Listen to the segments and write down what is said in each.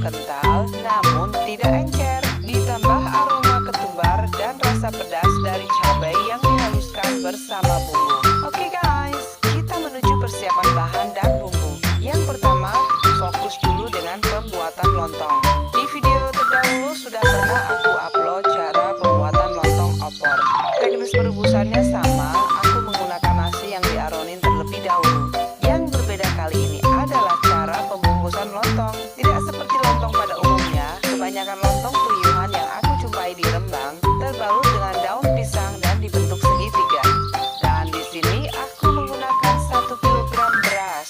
kental namun tidak encer. Ditambah aroma ketumbar dan rasa pedas dari cabai yang dihaluskan bersama bumbu. Oke guys, kita menuju persiapan bahan dan bumbu. Yang pertama, fokus dulu dengan pembuatan lontong. Di video terdahulu sudah pernah aku upload cara pembuatan lontong opor. Teknis perebusannya sama, aku menggunakan nasi yang diaronin terlebih dahulu. Yang berbeda kali ini adalah cara pembungkusan lontong. Tidak seperti lontong pada umumnya, kebanyakan lontong puyuhan yang aku jumpai di Rembang terbalut dengan daun pisang dan dibentuk segitiga. Dan di sini aku menggunakan 1 kilogram beras.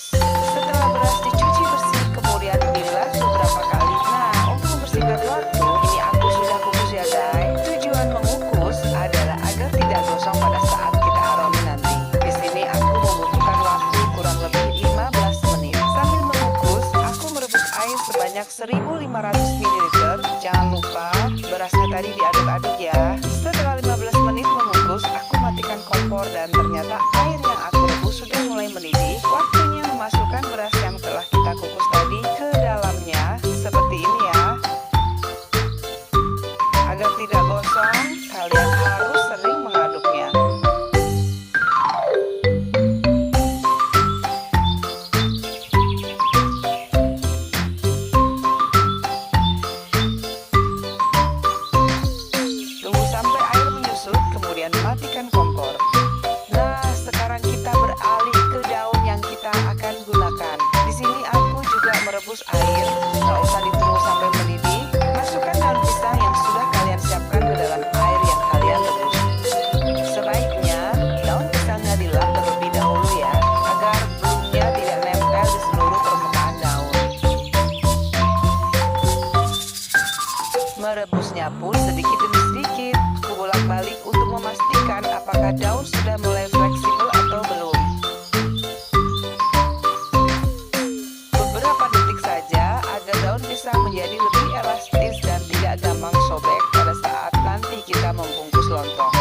Setelah beras dicuci bersih, kemudian dibilas beberapa kali. Nah, untuk mempersingkat waktu, ini aku sudah kukus ya guys. Tujuan mengukus adalah agar tidak gosong pada saat kita aronin nanti. Di sini aku membutuhkan waktu kurang lebih 15 menit. Sambil mengukus, aku merebus air sebanyak 1500 ml. Jangan lupa berasnya tadi diaduk-aduk ya. Setelah 15 menit mengukus, aku matikan kompor dan ternyata air yang aku rebus sudah mulai mendidih. Waktunya memasukkan beras yang telah kita kukus tadi ke dalamnya, seperti ini ya. Agar tidak gosong, kalian harus sering mengaduknya. Tunggu sampai air menyusut, kemudian matikan kompor. Nah, sekarang kita beralih ke daun yang kita akan gunakan. Di sini aku juga merebus air, nggak usah ditunggu sampai mendidih. Masukkan daun pisang yang sudah kalian siapkan ke dalam air yang kalian rebus. Sebaiknya daun pisangnya dilap terlebih dahulu ya, agar belumnya tidak nempel di seluruh permukaan daun. Merebusnya pun sedikit demi sedikit, aku bolak-balik untuk memastikan apakah daun sudah mulai fleksibel atau belum. Beberapa detik saja agar daun pisang menjadi lebih elastis dan tidak gampang sobek pada saat nanti kita membungkus lontong.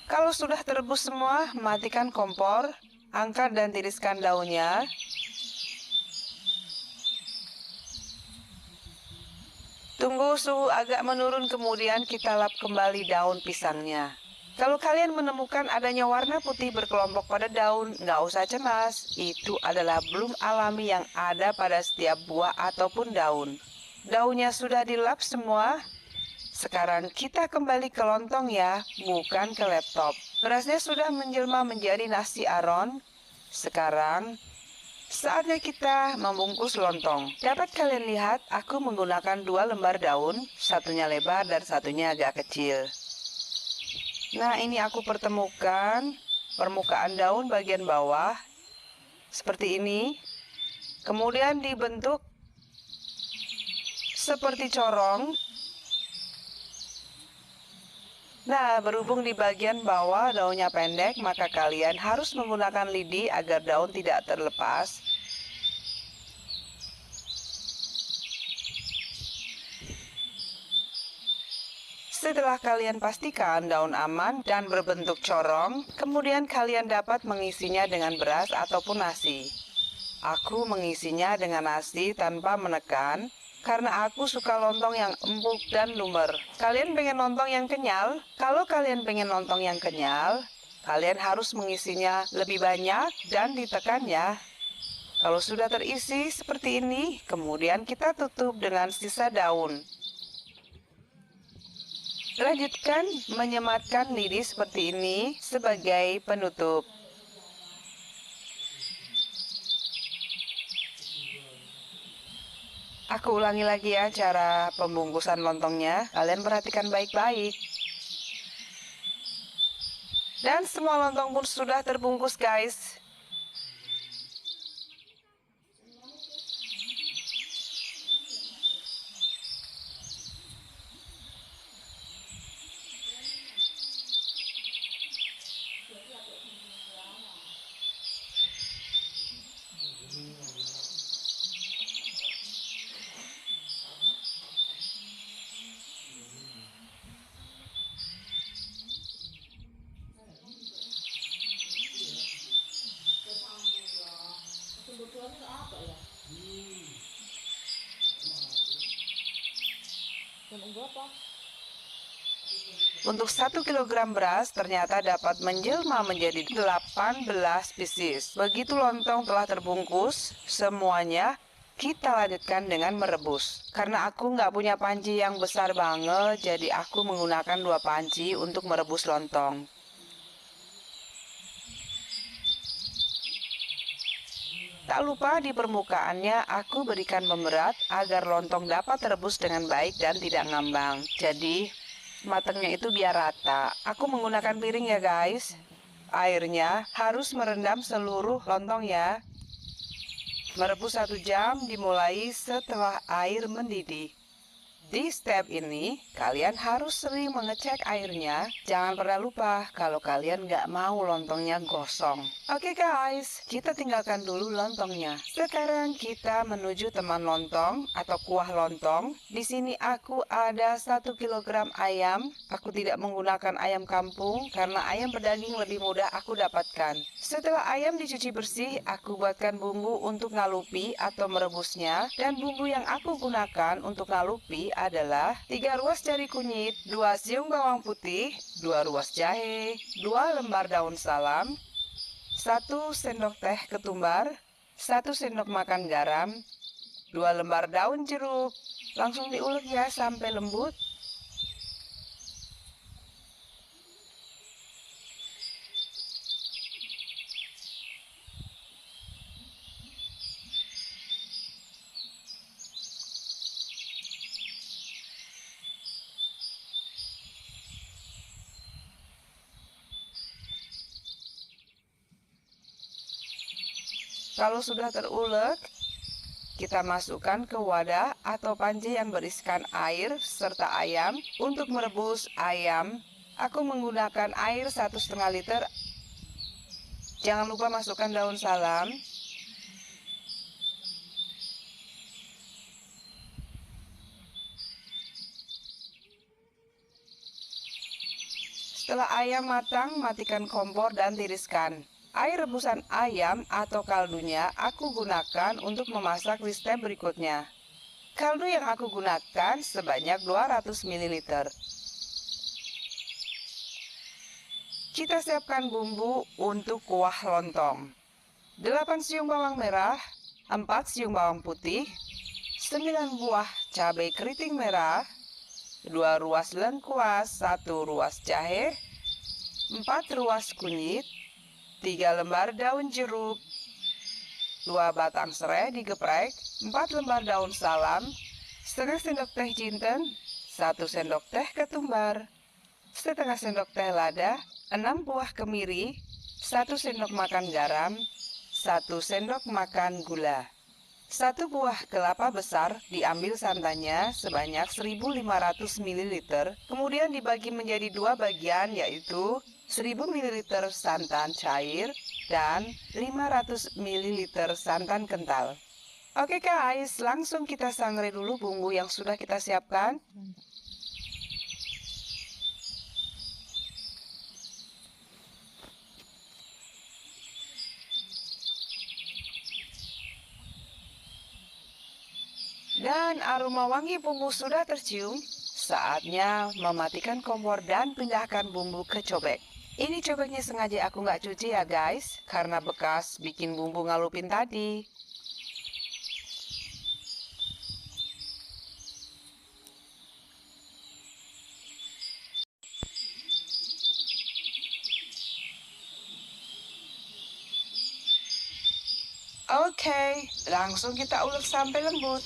Kalau sudah terebus semua, matikan kompor, angkat dan tiriskan daunnya. Tunggu suhu agak menurun, kemudian kita lap kembali daun pisangnya. Kalau kalian menemukan adanya warna putih berkelompok pada daun, nggak usah cemas. Itu adalah belum alami yang ada pada setiap buah ataupun daun. Daunnya sudah dilap semua. Sekarang kita kembali ke lontong ya, bukan ke laptop. Berasnya sudah menjelma menjadi nasi aron. Sekarang saatnya kita membungkus lontong. Dapat kalian lihat, aku menggunakan 2 lembar daun, satunya lebar dan satunya agak kecil. Nah, ini aku pertemukan permukaan daun bagian bawah, seperti ini. Kemudian dibentuk seperti corong. Nah, berhubung di bagian bawah daunnya pendek, maka kalian harus menggunakan lidi agar daun tidak terlepas. Setelah kalian pastikan daun aman dan berbentuk corong, kemudian kalian dapat mengisinya dengan beras ataupun nasi. Aku mengisinya dengan nasi tanpa menekan, karena aku suka lontong yang empuk dan lumer. Kalian pengen lontong yang kenyal? Kalau kalian pengen lontong yang kenyal, kalian harus mengisinya lebih banyak dan ditekan ya. Kalau sudah terisi seperti ini, kemudian kita tutup dengan sisa daun. Lanjutkan menyematkan lidi seperti ini sebagai penutup. Aku ulangi lagi ya cara pembungkusan lontongnya. Kalian perhatikan baik-baik. Dan semua lontong pun sudah terbungkus guys. Untuk 1 kilogram beras ternyata dapat menjelma menjadi 18 pieces. Begitu lontong telah terbungkus semuanya, kita lanjutkan dengan merebus. Karena aku nggak punya panci yang besar banget, jadi aku menggunakan 2 panci untuk merebus lontong. Tak lupa di permukaannya aku berikan pemerat agar lontong dapat terebus dengan baik dan tidak ngambang. Jadi matangnya itu biar rata. Aku menggunakan piring ya guys. Airnya harus merendam seluruh lontong ya. Merebus 1 jam dimulai setelah air mendidih. Di step ini, kalian harus sering mengecek airnya. Jangan pernah lupa kalau kalian nggak mau lontongnya gosong. Oke guys, kita tinggalkan dulu lontongnya. Sekarang kita menuju teman lontong atau kuah lontong. Di sini aku ada 1 kilogram ayam. Aku tidak menggunakan ayam kampung karena ayam berdaging lebih mudah aku dapatkan. Setelah ayam dicuci bersih, aku buatkan bumbu untuk ngalupi atau merebusnya. Dan bumbu yang aku gunakan untuk ngalupi adalah 3 ruas jari kunyit, 2 siung bawang putih, 2 ruas jahe, 2 lembar daun salam, 1 sendok teh ketumbar, 1 sendok makan garam, 2 lembar daun jeruk. Langsung diulek ya sampai lembut. Kalau sudah terulek, kita masukkan ke wadah atau panci yang berisikan air serta ayam. Untuk merebus ayam, aku menggunakan air 1,5 liter. Jangan lupa masukkan daun salam. Setelah ayam matang, matikan kompor dan tiriskan. Air rebusan ayam atau kaldunya aku gunakan untuk memasak di step berikutnya. Kaldu yang aku gunakan sebanyak 200 ml. Kita siapkan bumbu untuk kuah lontong. 8 siung bawang merah, 4 siung bawang putih, 9 buah cabai keriting merah, 2 ruas lengkuas, 1 ruas jahe, 4 ruas kunyit, 3 lembar daun jeruk, 2 batang serai digeprek, 4 lembar daun salam, setengah sendok teh jinten, 1 sendok teh ketumbar, setengah sendok teh lada, 6 buah kemiri, 1 sendok makan garam, 1 sendok makan gula. 1 buah kelapa besar diambil santannya sebanyak 1500 ml, kemudian dibagi menjadi 2 bagian yaitu 1000 ml santan cair dan 500 ml santan kental. Oke guys, langsung kita sangrai dulu bumbu yang sudah kita siapkan. Dan aroma wangi bumbu sudah tercium, saatnya mematikan kompor dan pindahkan bumbu ke cobek. Ini cobeknya sengaja aku nggak cuci ya guys, karena bekas bikin bumbu ngalupin tadi. Oke, langsung kita ulek sampai lembut.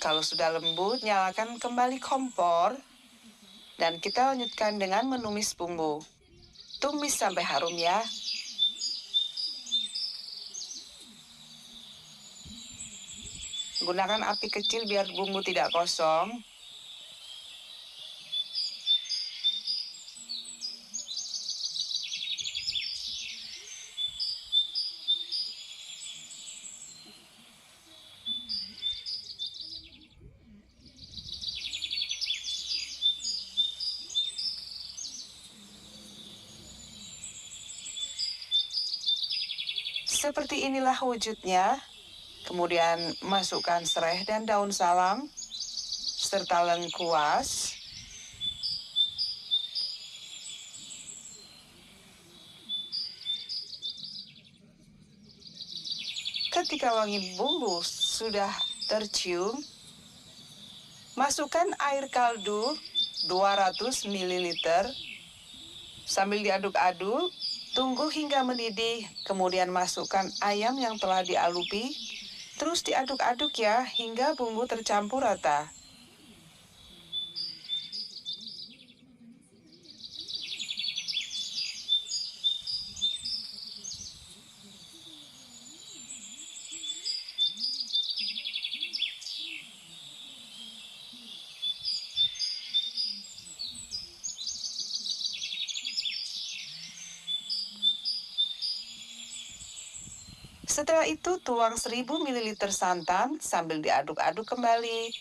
Kalau sudah lembut, nyalakan kembali kompor dan kita lanjutkan dengan menumis bumbu. Tumis sampai harum ya. Gunakan api kecil biar bumbu tidak kosong. Seperti inilah wujudnya. Kemudian masukkan serai dan daun salam serta lengkuas. Ketika wangi bumbu sudah tercium, masukkan air kaldu 200 ml. Sambil diaduk-aduk, tunggu hingga mendidih, kemudian masukkan ayam yang telah dialupi. Terus diaduk-aduk ya, hingga bumbu tercampur rata. Setelah itu tuang 1000 ml santan sambil diaduk-aduk kembali.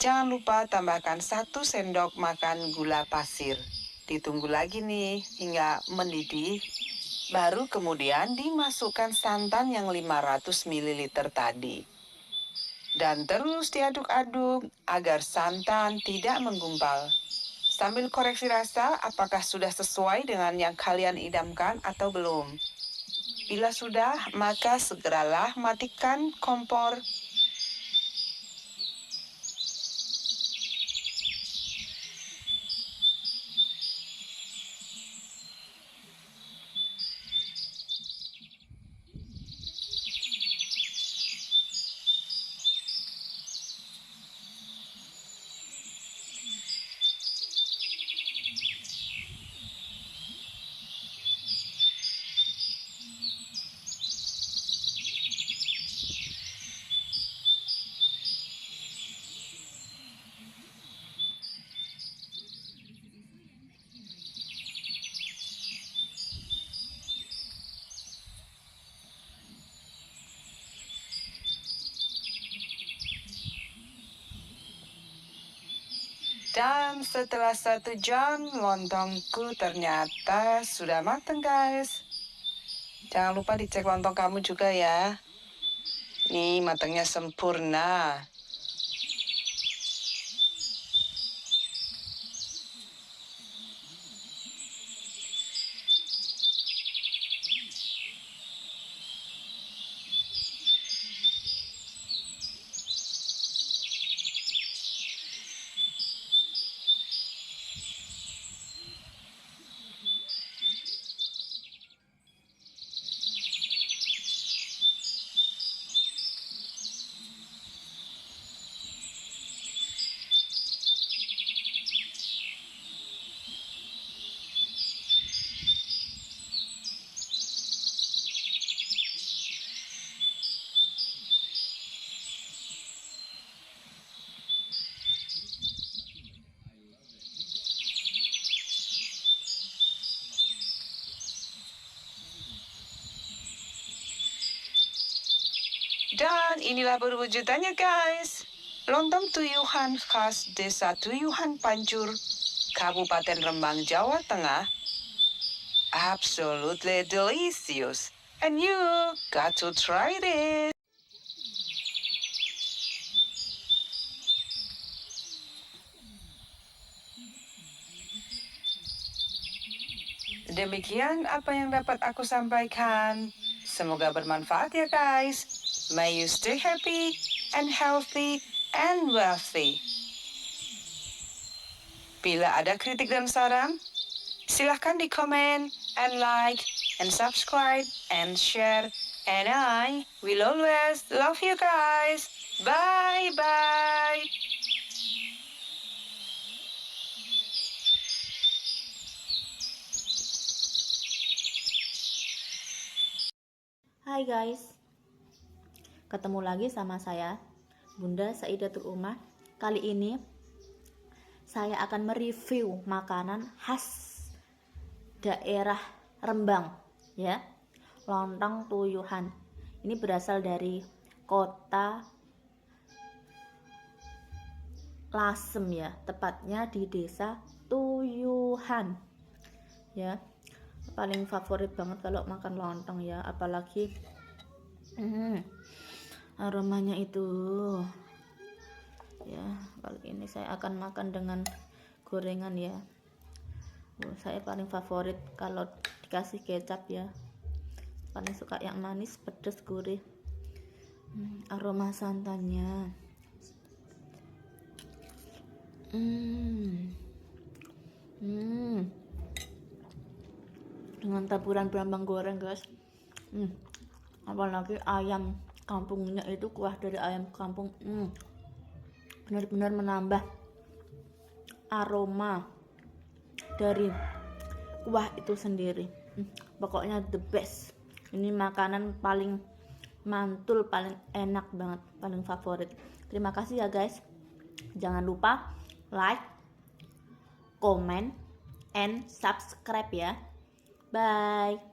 Jangan lupa tambahkan 1 sendok makan gula pasir. Ditunggu lagi nih hingga mendidih. Baru kemudian dimasukkan santan yang 500 ml tadi. Dan terus diaduk-aduk agar santan tidak menggumpal. Sambil koreksi rasa apakah sudah sesuai dengan yang kalian idamkan atau belum. Bila sudah, maka segeralah matikan kompor. Dan setelah 1 jam, lontongku ternyata sudah matang, guys. Jangan lupa dicek lontong kamu juga ya. Nih, matangnya sempurna. Dan inilah perwujudannya, guys. Lontong tuyuhan khas Desa Tuyuhan Pancur, Kabupaten Rembang, Jawa Tengah. Absolutely delicious. And you got to try this. Demikian apa yang dapat aku sampaikan. Semoga bermanfaat ya, guys. May you stay happy and healthy and wealthy. Bila ada kritik dan saran, silahkan di komen and like and subscribe and share. And I will always love you guys. Bye-bye. Hai guys, ketemu lagi sama saya Bunda Saidatul Umah. Kali ini saya akan mereview makanan khas daerah Rembang ya, lontong tuyuhan. Ini berasal dari kota Lasem ya, tepatnya di desa Tuyuhan ya. Paling favorit banget kalau makan lontong ya, apalagi aromanya itu ya. Kali ini saya akan makan dengan gorengan ya. Saya paling favorit kalau dikasih kecap ya, paling suka yang manis, pedas, gurih. Aroma santannya dengan taburan bawang goreng guys. Apalagi ayam kampungnya itu, kuah dari ayam kampung benar-benar menambah aroma dari kuah itu sendiri. Pokoknya the best. Ini makanan paling mantul, paling enak banget, paling favorit. Terima kasih ya guys. Jangan lupa like, comment, and subscribe ya. Bye.